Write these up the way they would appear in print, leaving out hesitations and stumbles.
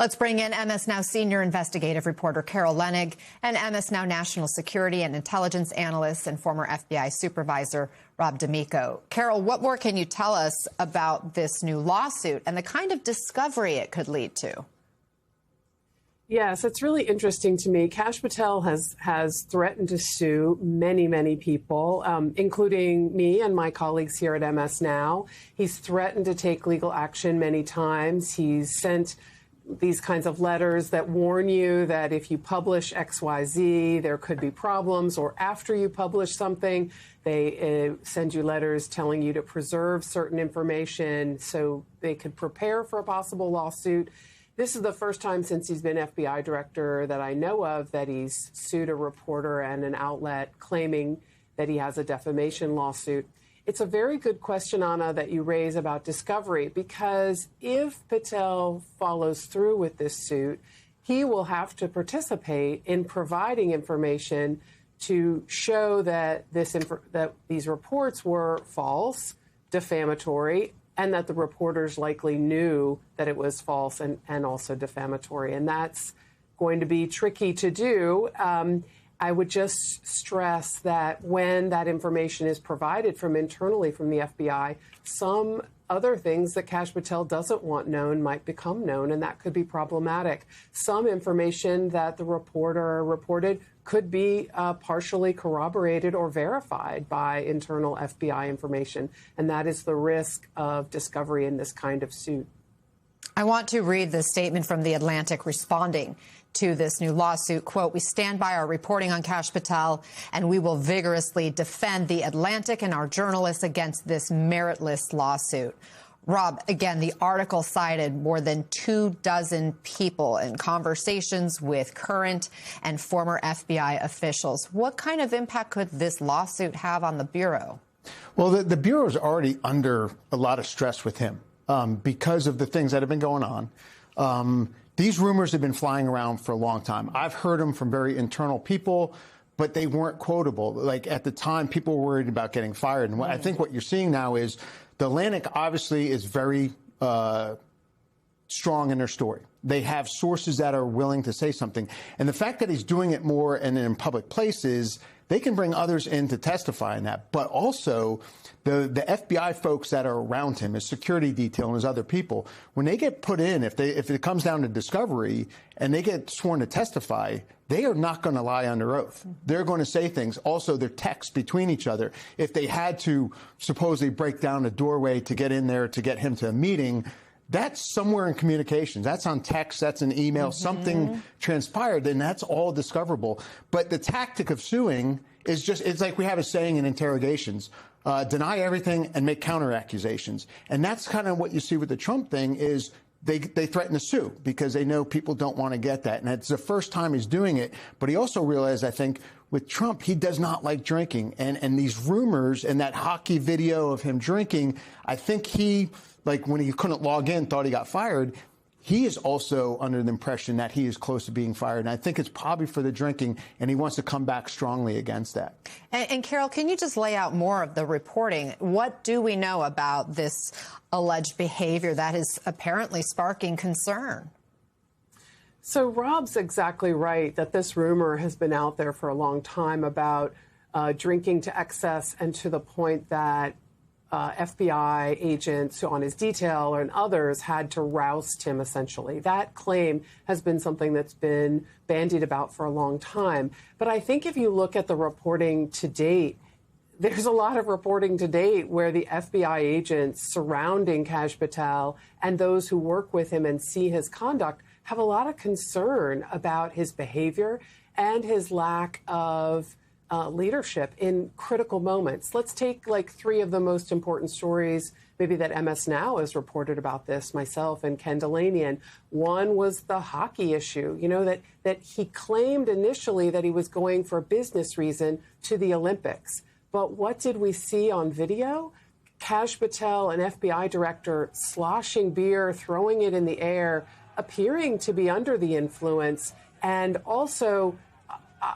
Let's bring in MS Now senior investigative reporter Carol Leonnig and MS Now national security and intelligence analyst and former FBI supervisor Rob D'Amico. Carol, what more can you tell us about this new lawsuit and the kind of discovery it could lead to? Yes, it's really interesting to me. Kash Patel has threatened to sue many people, including me and my colleagues here at MS Now. He's threatened to take legal action many times. He's sent these kinds of letters that warn you that if you publish XYZ, there could be problems, or after you publish something, they send you letters telling you to preserve certain information so they could prepare for a possible lawsuit. This is the first time since he's been FBI director that I know of that he's sued a reporter and an outlet claiming that he has a defamation lawsuit. It's a very good question, Anna, that you raise about discovery, because if Patel follows through with this suit, he will have to participate in providing information to show that these reports were false, defamatory, and that the reporters likely knew that it was false and also defamatory. And that's going to be tricky to do. I would just stress that when that information is provided from internally from the FBI, some other things that Kash Patel doesn't want known might become known, and that could be problematic. Some information that the reporter reported could be partially corroborated or verified by internal FBI information, and that is the risk of discovery in this kind of suit. I want to read the statement from The Atlantic responding to this new lawsuit. Quote, "We stand by our reporting on Kash Patel, and we will vigorously defend The Atlantic and our journalists against this meritless lawsuit." Rob, again, the article cited more than 24 people in conversations with current and former FBI officials. What kind of impact could this lawsuit have on the Bureau? Well, the Bureau is already under a lot of stress with him because of the things that have been going on. These rumors have been flying around for a long time. I've heard them from very internal people, but they weren't quotable. Like at the time, people were worried about getting fired. And I think what you're seeing now is The Atlantic obviously is very strong in their story. They have sources that are willing to say something. And the fact that he's doing it more and in public places, they can bring others in to testify in that. But also, the FBI folks that are around him, his security detail and his other people, when they get put in, if it comes down to discovery and they get sworn to testify, they are not going to lie under oath. They're going to say things. Also, their texts between each other. If they had to supposedly break down a doorway to get in there to get him to a meeting, that's somewhere in communications. That's on text. That's an email. Something transpired, then that's all discoverable. But the tactic of suing is just, it's like we have a saying in interrogations, deny everything and make counter accusations. And that's kind of what you see with the Trump thing is they threaten to sue because they know people don't want to get that. And it's the first time he's doing it. But he also realized, I think, with Trump, he does not like drinking. And these rumors and that hockey video of him drinking, I think he, like when he couldn't log in, thought he got fired. He is also under the impression that he is close to being fired. And I think it's probably for the drinking, and he wants to come back strongly against that. And Carol, can you just lay out more of the reporting? What do we know about this alleged behavior that is apparently sparking concern? So Rob's exactly right that this rumor has been out there for a long time about drinking to excess and to the point that FBI agents on his detail and others had to roust him, essentially. That claim has been something that's been bandied about for a long time. But I think if you look at the reporting to date, there's a lot of reporting to date where the FBI agents surrounding Kash Patel and those who work with him and see his conduct have a lot of concern about his behavior and his lack of leadership in critical moments. Let's take like three of the most important stories, maybe that MS Now has reported about this, myself and Ken Dilanian. One was the hockey issue, you know, that he claimed initially that he was going for a business reason to the Olympics. But what did we see on video? Kash Patel, an FBI director, sloshing beer, throwing it in the air, appearing to be under the influence, and also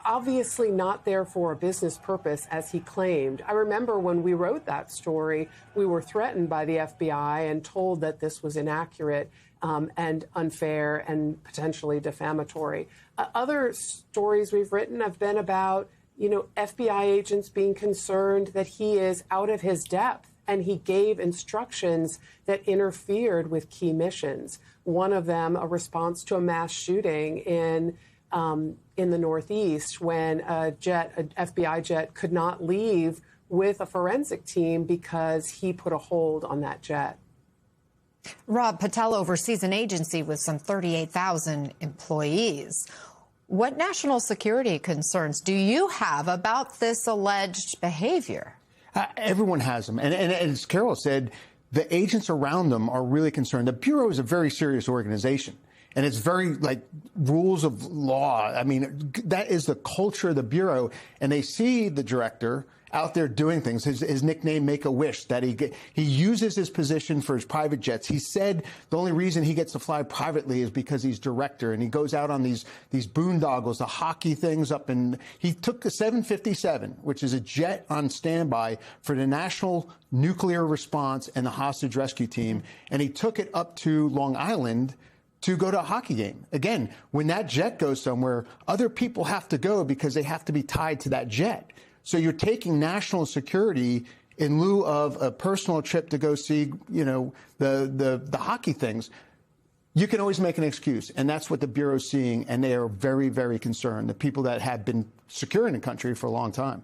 obviously not there for a business purpose, as he claimed. I remember when we wrote that story, we were threatened by the FBI and told that this was inaccurate. and unfair and potentially defamatory. Other stories we've written have been about, FBI agents being concerned that he is out of his depth and he gave instructions that interfered with key missions. One of them, a response to a mass shooting in the Northeast when an FBI jet could not leave with a forensic team because he put a hold on that jet. Rob, Patel oversees an agency with some 38,000 employees. What national security concerns do you have about this alleged behavior? Everyone has them. And as Carol said, the agents around them are really concerned. The Bureau is a very serious organization. And it's very rules of law. I mean, that is the culture of the Bureau. And they see the director out there doing things. His nickname, Make-A-Wish, that he uses his position for his private jets. He said the only reason he gets to fly privately is because he's director, and he goes out on these boondoggles, the hockey things up in. He took the 757, which is a jet on standby for the National Nuclear Response and the Hostage Rescue Team, and he took it up to Long Island to go to a hockey game. Again, when that jet goes somewhere, other people have to go because they have to be tied to that jet. So you're taking national security in lieu of a personal trip to go see, the hockey things. You can always make an excuse, and that's what the Bureau's seeing, and they are very, very concerned, the people that have been securing the country for a long time.